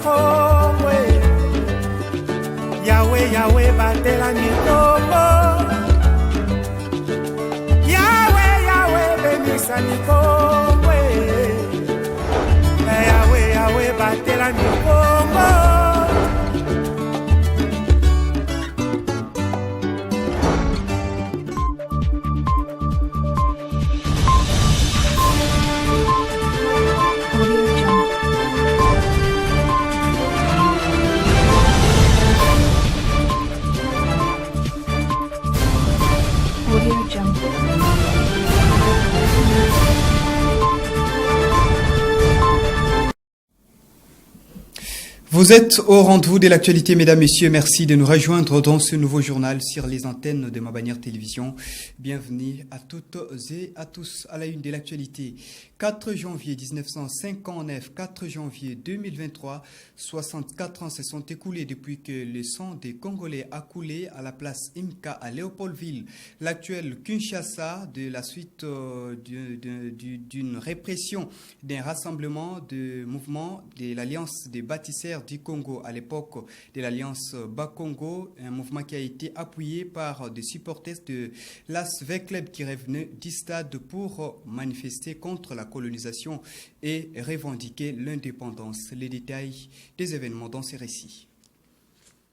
Congo. Yahweh, Yahweh, batela Nikongo. Yahweh, Yahweh, bénissa Nikongo. Yahweh, Yahweh, batela Nikongo. Vous êtes au rendez-vous de l'actualité, mesdames, messieurs. Merci de nous rejoindre dans ce nouveau journal sur les antennes de Ma Bannière Télévision. Bienvenue à toutes et à tous à la une de l'actualité. 4 janvier 1959, 4 janvier 2023, 64 ans se sont écoulés depuis que le sang des Congolais a coulé à la place Imka à Léopoldville, l'actuel Kinshasa, de la suite d'une répression d'un rassemblement de mouvements de l'Alliance des bâtisseurs du Congo à l'époque de l'Alliance Bas-Congo, un mouvement qui a été appuyé par des supporters de l'ASV Club qui revenaient du stade pour manifester contre la colonisation et revendiquer l'indépendance. Les détails des événements dans ces récits.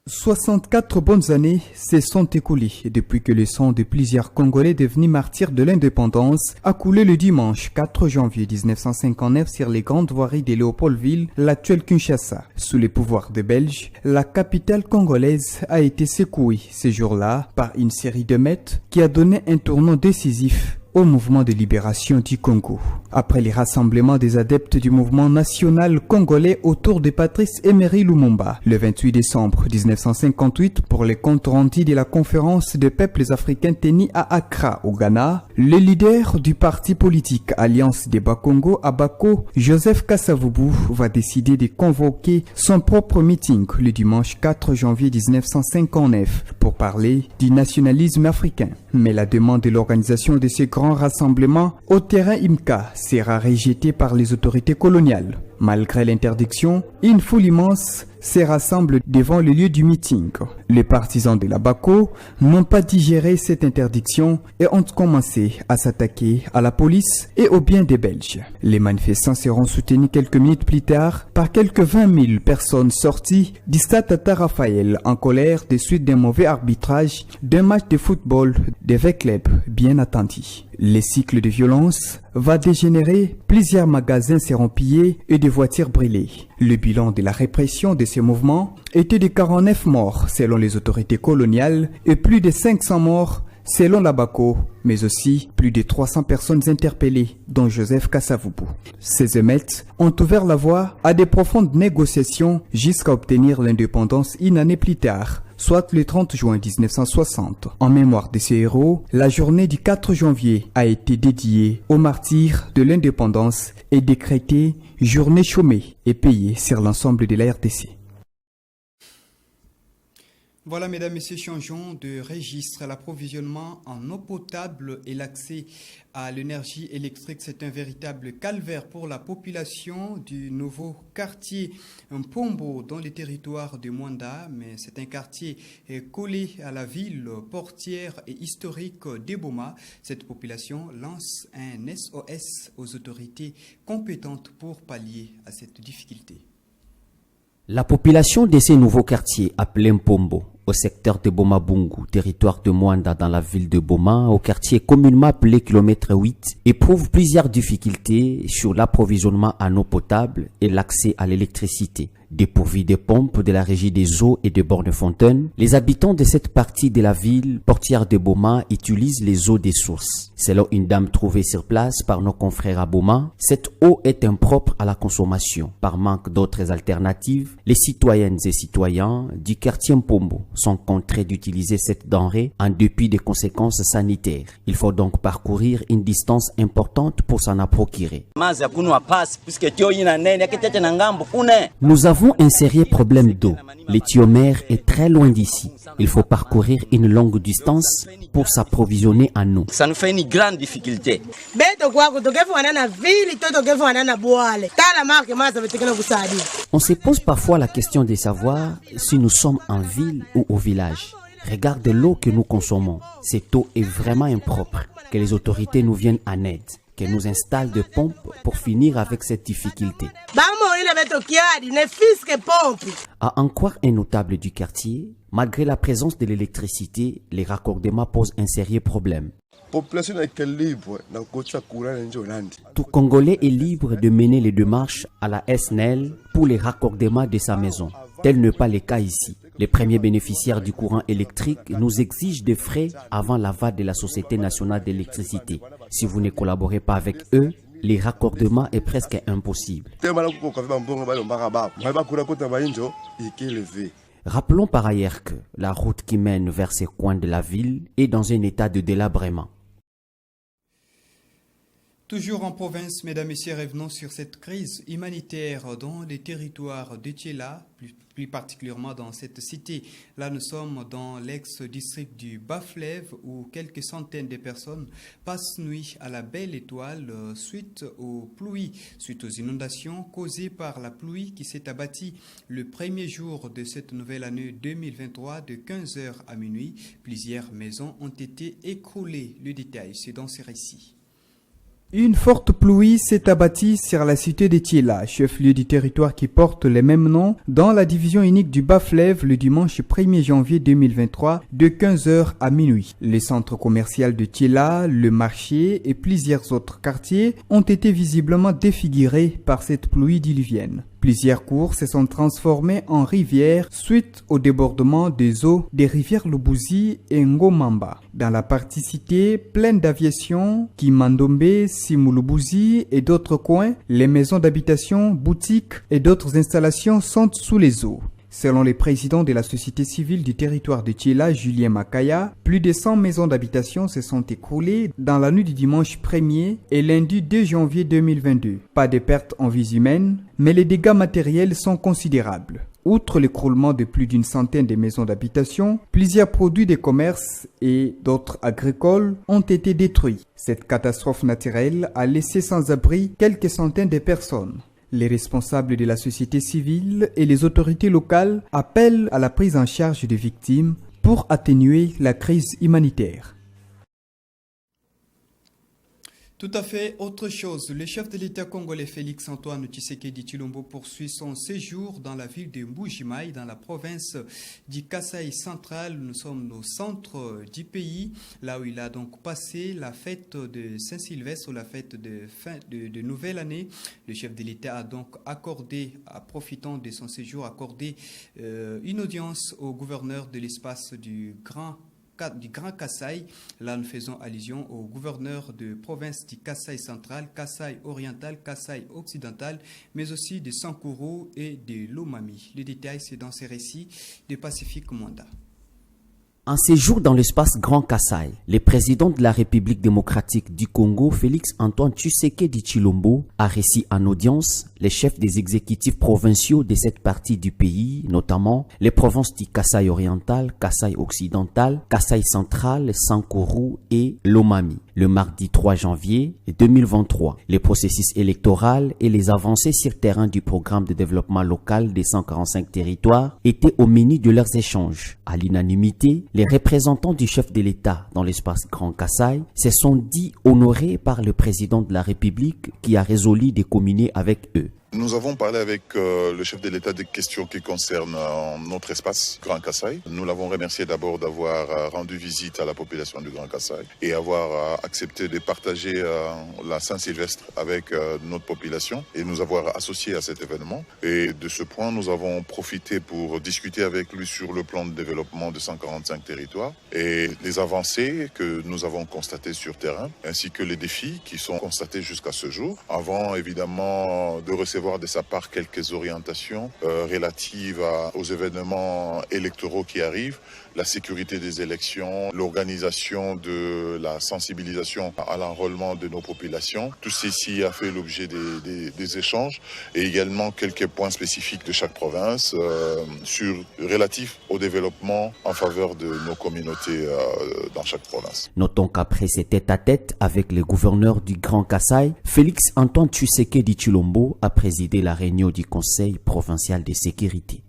64 bonnes années se sont écoulées depuis que le sang de plusieurs Congolais devenus martyrs de l'indépendance a coulé le dimanche 4 janvier 1959 sur les grandes voiries de Léopoldville, l'actuel Kinshasa. Sous les pouvoirs des Belges, la capitale congolaise a été secouée ce jour-là par une série de meutes qui a donné un tournant décisif au mouvement de libération du Congo. Après les rassemblements des adeptes du mouvement national congolais autour de Patrice Emery Lumumba, le 28 décembre 1958, pour les comptes rendus de la conférence des peuples africains tenue à Accra, au Ghana, le leader du parti politique Alliance des Bas-Congo, Abako, Joseph Kasavubu, va décider de convoquer son propre meeting le dimanche 4 janvier 1959 pour parler du nationalisme africain. Mais la demande de l'organisation de ce grand rassemblement au terrain Imka sera rejetée par les autorités coloniales. Malgré l'interdiction, une foule immense se rassemble devant le lieu du meeting. Les partisans de la Bako n'ont pas digéré cette interdiction et ont commencé à s'attaquer à la police et aux biens des Belges. Les manifestants seront soutenus quelques minutes plus tard par quelques 20 000 personnes sorties du stade Tata Raphaël en colère des suites d'un mauvais arbitrage d'un match de football des V-Club bien attendu. Le cycle de violence va dégénérer, plusieurs magasins seront pillés et des voitures brûlées. Le bilan de la répression de ces mouvements était de 49 morts selon les autorités coloniales et plus de 500 morts selon la Bako, mais aussi plus de 300 personnes interpellées, dont Joseph Kasavubu. Ces émeutes ont ouvert la voie à des profondes négociations jusqu'à obtenir l'indépendance une année plus tard, soit le 30 juin 1960. En mémoire de ces héros, la journée du 4 janvier a été dédiée aux martyrs de l'indépendance et décrétée journée chômée et payée sur l'ensemble de la RDC. Voilà, mesdames, messieurs, changeons de registre. L'approvisionnement en eau potable et l'accès à l'énergie électrique, c'est un véritable calvaire pour la population du nouveau quartier Mpombo dans le territoire de Mwanda. Mais c'est un quartier collé à la ville portière et historique d'Eboma. Cette population lance un SOS aux autorités compétentes pour pallier à cette difficulté. La population de ces nouveaux quartiers appelés Mpombo, au secteur de Boma-Bungu, territoire de Mwanda dans la ville de Boma, au quartier communément appelé kilomètre 8, éprouve plusieurs difficultés sur l'approvisionnement en eau potable et l'accès à l'électricité. Dépourvus des pompes de la régie des eaux et des bornes-fontaines, les habitants de cette partie de la ville portière de Boma utilisent les eaux des sources. Selon une dame trouvée sur place par nos confrères à Boma, cette eau est impropre à la consommation. Par manque d'autres alternatives, les citoyennes et citoyens du quartier Mpombo sont contraints d'utiliser cette denrée en dépit des conséquences sanitaires. Il faut donc parcourir une distance importante pour s'en procurer. Nous avons un sérieux problème d'eau. L'étiomère est très loin d'ici. Il faut parcourir une longue distance pour s'approvisionner en eau. Ça nous fait une grande difficulté. On se pose parfois la question de savoir si nous sommes en ville ou au village. Regarde l'eau que nous consommons. Cette eau est vraiment impropre. Que les autorités nous viennent en aide. Qu'elles nous installent des pompes pour finir avec cette difficulté. À en croire un notable du quartier, malgré la présence de l'électricité, les raccordements posent un sérieux problème. Tout Congolais est libre de mener les démarches à la SNEL pour les raccordements de sa maison. Tel n'est pas le cas ici. Les premiers bénéficiaires du courant électrique nous exigent des frais avant l'aval de la Société nationale d'électricité. Si vous ne collaborez pas avec eux, les raccordements est presque impossible. Rappelons par ailleurs que la route qui mène vers ces coins de la ville est dans un état de délabrement. Toujours en province, mesdames et messieurs, revenons sur cette crise humanitaire dans les territoires de Thiela, plus particulièrement dans cette cité. Là, nous sommes dans l'ex-district du Bas-Fleuve où quelques centaines de personnes passent nuit à la Belle Étoile suite aux pluies, suite aux inondations causées par la pluie qui s'est abattue le premier jour de cette nouvelle année 2023 de 15h à minuit. Plusieurs maisons ont été écroulées. Le détail, c'est dans ces récits. Une forte pluie s'est abattue sur la cité de Thiela, chef-lieu du territoire qui porte le même nom, dans la division unique du Bas-Fleuve le dimanche 1er janvier 2023 de 15h à minuit. Les centres commerciaux de Thiela, le marché et plusieurs autres quartiers ont été visiblement défigurés par cette pluie diluvienne. Plusieurs cours se sont transformés en rivières suite au débordement des eaux des rivières Lubouzi et Ngomamba. Dans la partie cité pleine d'aviation, Kimandombe, Simulubuzi et d'autres coins, les maisons d'habitation, boutiques et d'autres installations sont sous les eaux. Selon les présidents de la société civile du territoire de Thiela, Julien Makaya, plus de 100 maisons d'habitation se sont écroulées dans la nuit du dimanche 1er et lundi 2 janvier 2022. Pas de pertes en vies humaines, mais les dégâts matériels sont considérables. Outre l'écroulement de plus d'une centaine de maisons d'habitation, plusieurs produits de commerce et d'autres agricoles ont été détruits. Cette catastrophe naturelle a laissé sans abri quelques centaines de personnes. Les responsables de la société civile et les autorités locales appellent à la prise en charge des victimes pour atténuer la crise humanitaire. Tout à fait autre chose. Le chef de l'État congolais Félix Antoine Tshisekedi Tshilombo poursuit son séjour dans la ville de Mbujimayi, dans la province du Kasaï central. Nous sommes au centre du pays, là où il a donc passé la fête de Saint-Sylvestre, la fête de fin de nouvelle année. Le chef de l'État a donc accordé, profitant de son séjour, une audience au gouverneur de l'espace du Grand Kasaï. Là, nous faisons allusion au gouverneur de province du Kasaï central, Kasaï oriental, Kasaï occidental, mais aussi de Sankuru et de Lomami. Le détail, c'est dans ces récits de Pacifique Mwanda. En séjour dans l'espace Grand Kasaï, le président de la République démocratique du Congo, Félix Antoine Tshisekedi Tshilombo, a reçu en audience les chefs des exécutifs provinciaux de cette partie du pays, notamment les provinces du Kasaï oriental, Kasaï occidental, Kasaï central, Sankuru et Lomami, le mardi 3 janvier 2023. Les processus électoraux et les avancées sur terrain du programme de développement local des 145 territoires étaient au menu de leurs échanges. À l'unanimité, les représentants du chef de l'État dans l'espace Grand Kasaï se sont dit honorés par le président de la République qui a résolu de communier avec eux. Nous avons parlé avec le chef de l'État des questions qui concernent notre espace Grand Kasaï. Nous l'avons remercié d'abord d'avoir rendu visite à la population du Grand Kasaï et avoir accepté de partager la Saint-Sylvestre avec notre population et nous avoir associés à cet événement. Et de ce point, nous avons profité pour discuter avec lui sur le plan de développement de 145 territoires et les avancées que nous avons constatées sur terrain, ainsi que les défis qui sont constatés jusqu'à ce jour, avant évidemment de recevoir de sa part quelques orientations relatives aux événements électoraux qui arrivent, la sécurité des élections, l'organisation de la sensibilisation à l'enrôlement de nos populations. Tout ceci a fait l'objet des échanges et également quelques points spécifiques de chaque province relatifs au développement en faveur de nos communautés dans chaque province. Notons qu'après ces tête-à-tête avec le gouverneur du Grand Kasaï, Félix Antoine Tshisekedi Tshilombo a présidé présidé la réunion du Conseil provincial de sécurité.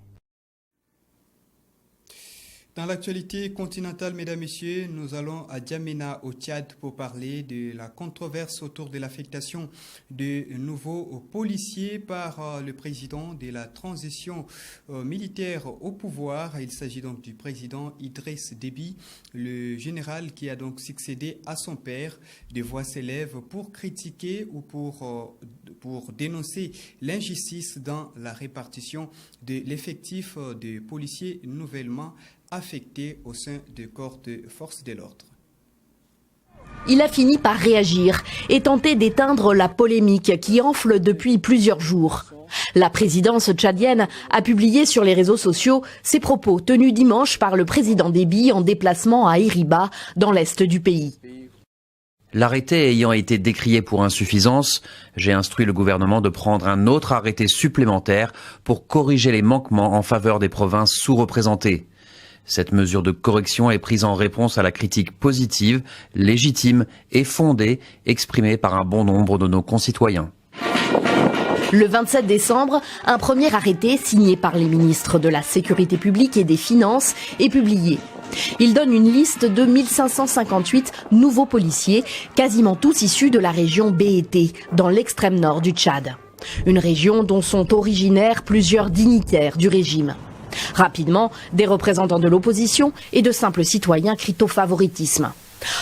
Dans l'actualité continentale, mesdames, messieurs, nous allons à Djamena au Tchad pour parler de la controverse autour de l'affectation de nouveaux policiers par le président de la transition militaire au pouvoir. Il s'agit donc du président Idriss Déby, le général qui a donc succédé à son père. Des voix s'élèvent pour critiquer ou pour dénoncer l'injustice dans la répartition de l'effectif de policiers nouvellement affectés au sein des corps de force de l'ordre. Il a fini par réagir et tenter d'éteindre la polémique qui enfle depuis plusieurs jours. La présidence tchadienne a publié sur les réseaux sociaux ses propos tenus dimanche par le président Déby en déplacement à Iriba, dans l'est du pays. L'arrêté ayant été décrié pour insuffisance, j'ai instruit le gouvernement de prendre un autre arrêté supplémentaire pour corriger les manquements en faveur des provinces sous-représentées. Cette mesure de correction est prise en réponse à la critique positive, légitime et fondée exprimée par un bon nombre de nos concitoyens. Le 27 décembre, un premier arrêté signé par les ministres de la Sécurité publique et des Finances est publié. Il donne une liste de 1558 nouveaux policiers, quasiment tous issus de la région BET, dans l'extrême nord du Tchad. Une région dont sont originaires plusieurs dignitaires du régime. Rapidement, des représentants de l'opposition et de simples citoyens crient au favoritisme.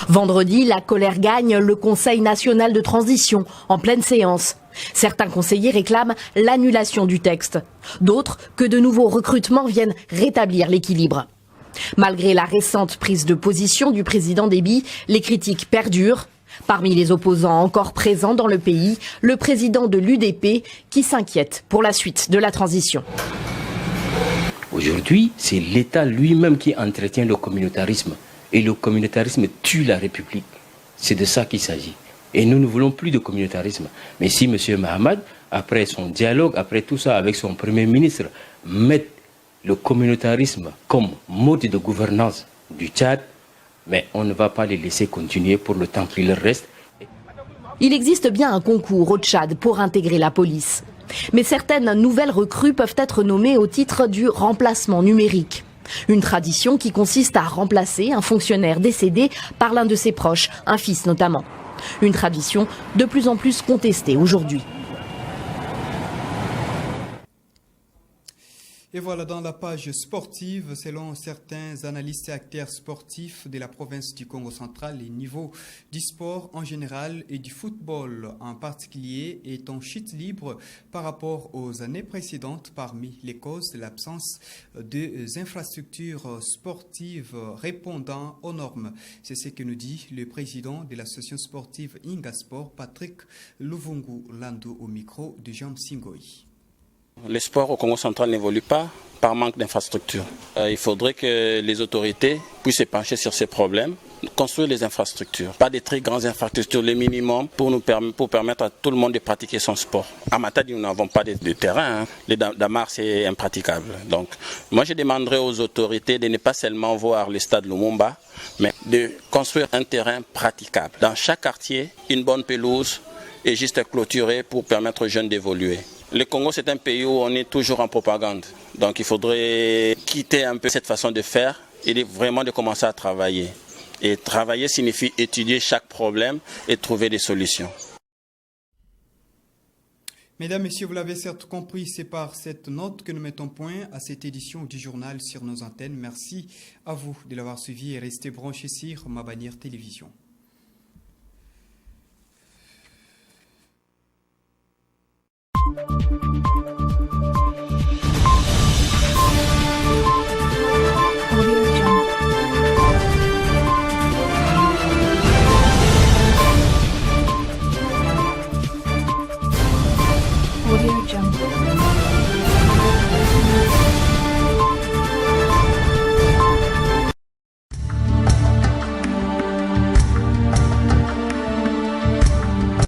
Vendredi, la colère gagne le Conseil national de transition en pleine séance. Certains conseillers réclament l'annulation du texte. D'autres que de nouveaux recrutements viennent rétablir l'équilibre. Malgré la récente prise de position du président Déby, les critiques perdurent. Parmi les opposants encore présents dans le pays, le président de l'UDP qui s'inquiète pour la suite de la transition. Aujourd'hui, c'est l'État lui-même qui entretient le communautarisme. Et le communautarisme tue la République. C'est de ça qu'il s'agit. Et nous ne voulons plus de communautarisme. Mais si M. Mahamad, après son dialogue, après tout ça, avec son Premier ministre, met le communautarisme comme mode de gouvernance du Tchad, mais on ne va pas les laisser continuer pour le temps qu'il leur reste. Il existe bien un concours au Tchad pour intégrer la police. Mais certaines nouvelles recrues peuvent être nommées au titre du remplacement numérique. Une tradition qui consiste à remplacer un fonctionnaire décédé par l'un de ses proches, un fils notamment. Une tradition de plus en plus contestée aujourd'hui. Et voilà, dans la page sportive, selon certains analystes et acteurs sportifs de la province du Congo central, les niveaux du sport en général et du football en particulier est en chute libre par rapport aux années précédentes. Parmi les causes de l'absence des infrastructures sportives répondant aux normes. C'est ce que nous dit le président de l'association sportive Ingasport, Patrick Luvungu Lando, au micro de Jean Singoi. Le sport au Congo central n'évolue pas par manque d'infrastructures. Il faudrait que les autorités puissent se pencher sur ces problèmes, construire les infrastructures, pas des très grandes infrastructures, le minimum pour permettre à tout le monde de pratiquer son sport. À Matadi, nous n'avons pas de terrain, le Damar c'est impraticable. Donc moi je demanderais aux autorités de ne pas seulement voir le stade Lumumba, mais de construire un terrain praticable. Dans chaque quartier, une bonne pelouse est juste clôturée pour permettre aux jeunes d'évoluer. Le Congo, c'est un pays où on est toujours en propagande. Donc il faudrait quitter un peu cette façon de faire et vraiment de commencer à travailler. Et travailler signifie étudier chaque problème et trouver des solutions. Mesdames, Messieurs, vous l'avez certes compris, c'est par cette note que nous mettons point à cette édition du journal sur nos antennes. Merci à vous de l'avoir suivi et restez branchés sur ma bannière télévision.